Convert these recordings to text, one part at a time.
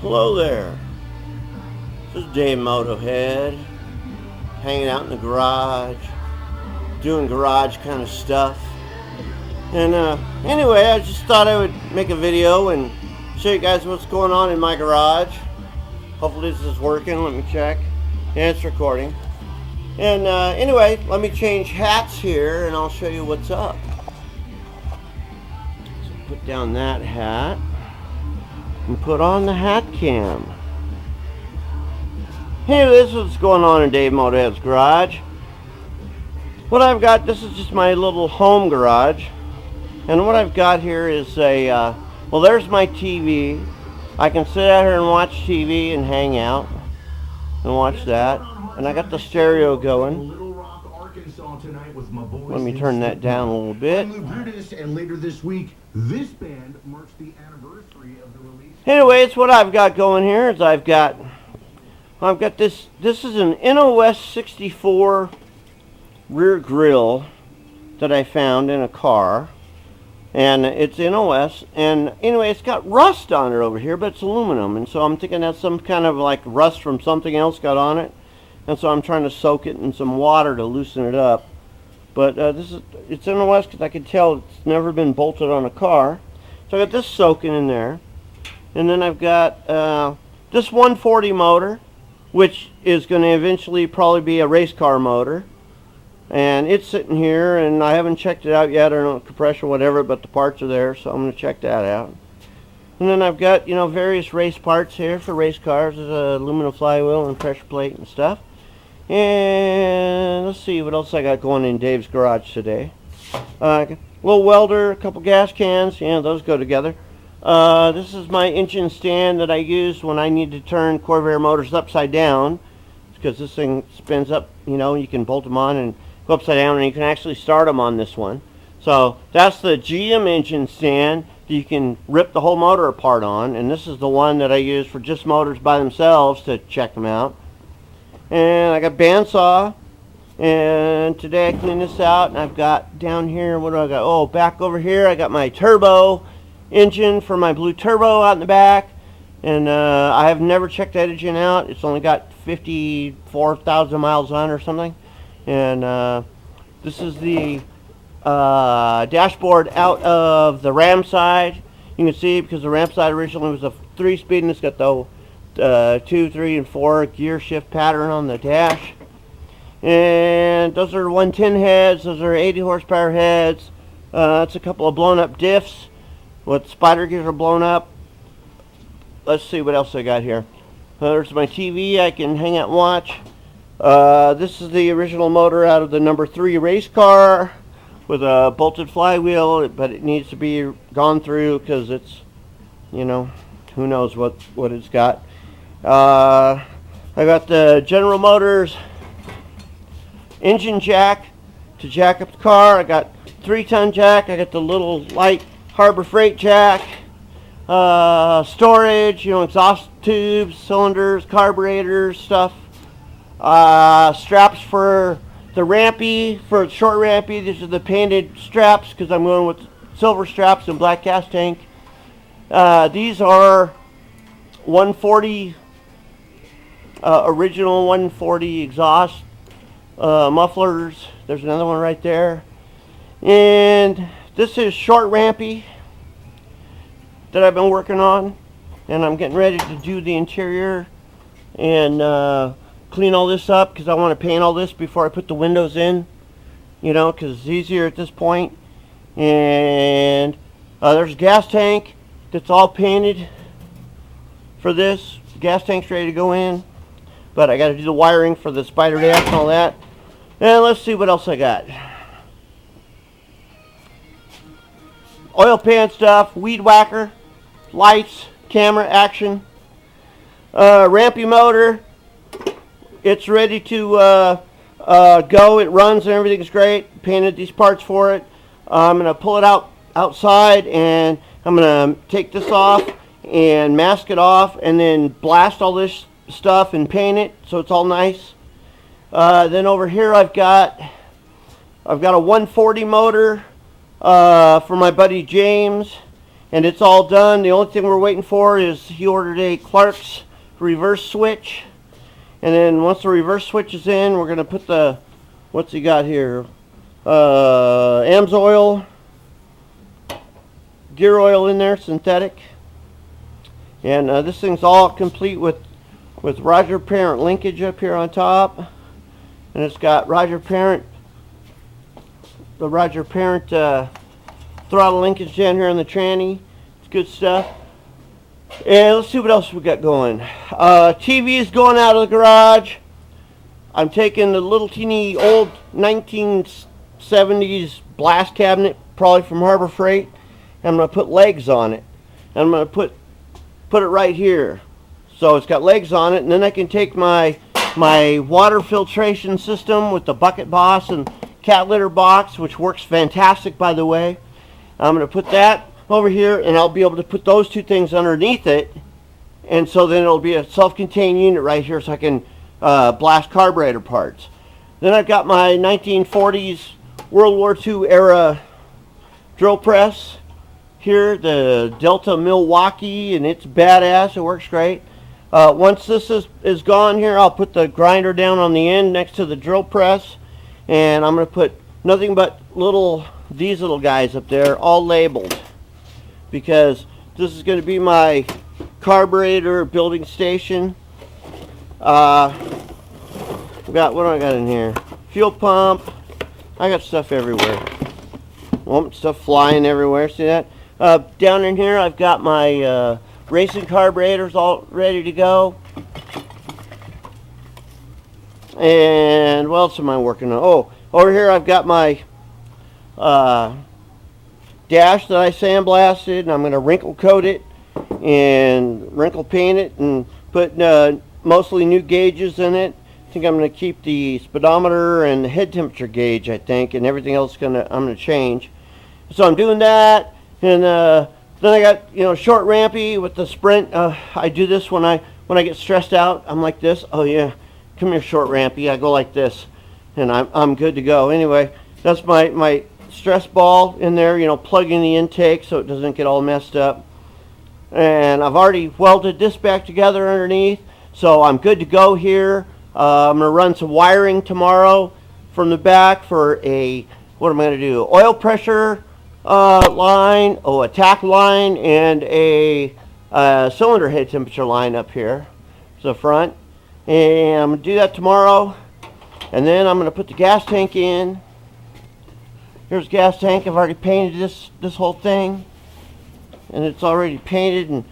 Hello there. This is Dave Motohead, hanging out in the garage, doing garage kind of stuff. And anyway, I just thought I would make a video and show you guys what's going on in my garage. Hopefully this is working. Let me check. Yeah, it's recording. And anyway, let me change hats here and I'll show you what's up. So put down that hat and put on the hat cam. Hey, this is what's going on in Dave Motohead's garage. What I've got, this is just my little home garage. And what I've got here is well, there's my TV. I can sit out here and watch TV and hang out and watch that. And I got the stereo going. Let me turn that down a little bit. And later this week, this band marks the anniversary of the release. Anyways, what I've got going here is I've got this. This is an NOS 64 rear grill that I found in a car, and it's NOS. And anyway, it's got rust on it over here, but it's aluminum, and so I'm thinking that's some kind of like rust from something else got on it, and so I'm trying to soak it in some water to loosen it up. But it's NOS because I can tell it's never been bolted on a car. So I got this soaking in there. And then I've got this 140 motor, which is going to eventually probably be a race car motor. And it's sitting here, and I haven't checked it out yet. I don't know, compression, whatever, but the parts are there, so I'm going to check that out. And then I've got, various race parts here for race cars. There's an aluminum flywheel and pressure plate and stuff. And let's see what else I got going in Dave's garage today. A little welder, a couple gas cans, those go together. This is my engine stand that I use when I need to turn Corvair motors upside down, because this thing spins up, you can bolt them on and go upside down, and you can actually start them on this one. So that's the GM engine stand that you can rip the whole motor apart on, and this is the one that I use for just motors by themselves to check them out. And I got bandsaw, and today I cleaned this out, and I've got down here, what do I got? Oh, back over here I got my turbo engine for my blue turbo out in the back, and I have never checked that engine out. It's only got 54,000 miles on or something. And this is the dashboard out of the Ram side. You can see because the Ram side originally was a 3-speed, and it's got the 2, 3, and 4 gear shift pattern on the dash. And those are 110 heads. Those are 80 horsepower heads. That's a couple of blown up diffs. What spider gears are blown up. Let's see what else I got here. There's my TV. I can hang out and watch. This is the original motor out of the number 3 race car with a bolted flywheel, but it needs to be gone through because it's, who knows what it's got. I got the General Motors engine jack to jack up the car. I got 3-ton jack. I got the little light Harbor Freight jack, storage, exhaust tubes, cylinders, carburetors, stuff. Straps for the rampy, for the short rampy. These are the painted straps because I'm going with silver straps and black gas tank. These are 140, original 140 exhaust mufflers. There's another one right there. And this is short rampy that I've been working on, and I'm getting ready to do the interior and clean all this up because I want to paint all this before I put the windows in, because it's easier at this point. And there's a gas tank that's all painted for this. The gas tank's ready to go in, but I got to do the wiring for the spider dash and all that. And let's see what else I got. Oil pan stuff, weed whacker, lights, camera, action, rampy motor. It's ready to go. It runs and everything's great. Painted these parts for it. I'm going to pull it outside, and I'm going to take this off and mask it off, and then blast all this stuff and paint it so it's all nice. Then over here I've got a 140 motor for my buddy James. and it's all done. The only thing we're waiting for is he ordered a Clark's reverse switch, and then once the reverse switch is in, we're going to put the, what's he got here, AMSOIL gear oil in there, synthetic. And this thing's all complete with Roger Parent linkage up here on top, and it's got Roger Parent, the Roger Parent throttle linkage down here in the tranny. It's good stuff. And let's see what else we got going. TV is going out of the garage. I'm taking the little teeny old 1970s blast cabinet, probably from Harbor Freight. I'm going to put legs on it. And I'm going to put it right here. So it's got legs on it, and then I can take my water filtration system with the Bucket Boss and cat litter box, which works fantastic, by the way. I'm going to put that over here, and I'll be able to put those two things underneath it, and so then it'll be a self-contained unit right here, so I can blast carburetor parts. Then I've got my 1940s World War II era drill press here, the Delta Milwaukee, and it's badass. It works great. Once this is gone here, I'll put the grinder down on the end next to the drill press, and I'm going to put nothing but these little guys up there, all labeled, because this is going to be my carburetor building station. What do I got in here? Fuel pump. I got stuff everywhere. Stuff flying everywhere. See that? Down in here, I've got my racing carburetors all ready to go. And what else am I working on? Oh, over here I've got my dash that I sandblasted, and I'm going to wrinkle coat it and wrinkle paint it and put mostly new gauges in it. I think I'm going to keep the speedometer and the head temperature gauge, I think, and everything else I'm going to change. So I'm doing that, and then I got short rampy with the Sprint. I do this when I get stressed out. I'm like this. Oh yeah, come here, short rampy. I go like this, and I'm good to go. Anyway, that's my stress ball in there. Plugging the intake so it doesn't get all messed up. And I've already welded this back together underneath, so I'm good to go here. I'm going to run some wiring tomorrow from the back for what am I going to do? Oil pressure line, a tack line, and a cylinder head temperature line up here to the front. And I'm going to do that tomorrow. And then I'm going to put the gas tank in. Here's the gas tank. I've already painted this whole thing. And it's already painted and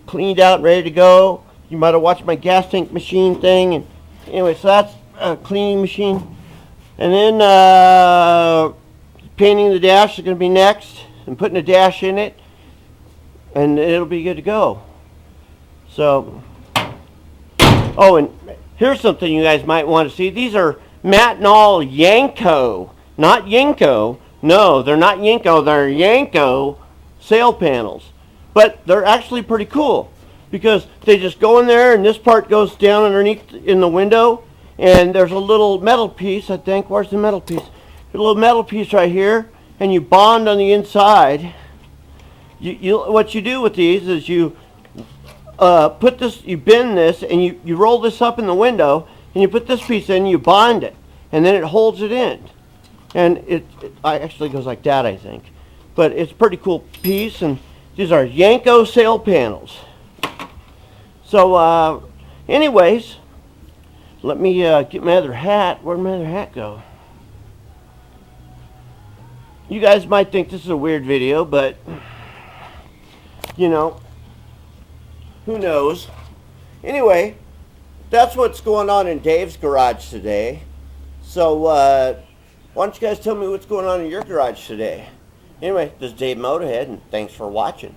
cleaned out and ready to go. You might have watched my gas tank machine thing. And anyway, so that's a cleaning machine. And then painting the dash is going to be next, and putting a dash in it, and it'll be good to go. So, oh, and here's something you guys might want to see. These are Matinol Yanko, not Yenko. No, they're not Yenko. They're Yanko sail panels, but they're actually pretty cool because they just go in there, and this part goes down underneath in the window, and there's a little metal piece. I think, where's the metal piece? A little metal piece right here, and you bond on the inside. What you do with these is you put this, you bend this, and you roll this up in the window, and you put this piece in, you bond it, and then it holds it in, and it actually goes like that, I think. But it's a pretty cool piece, and these are Yanko sail panels. So, anyways, let me get my other hat. Where'd my other hat go? You guys might think this is a weird video, but, who knows? Anyway, that's what's going on in Dave's garage today. So, why don't you guys tell me what's going on in your garage today? Anyway, this is Dave Motorhead, and thanks for watching.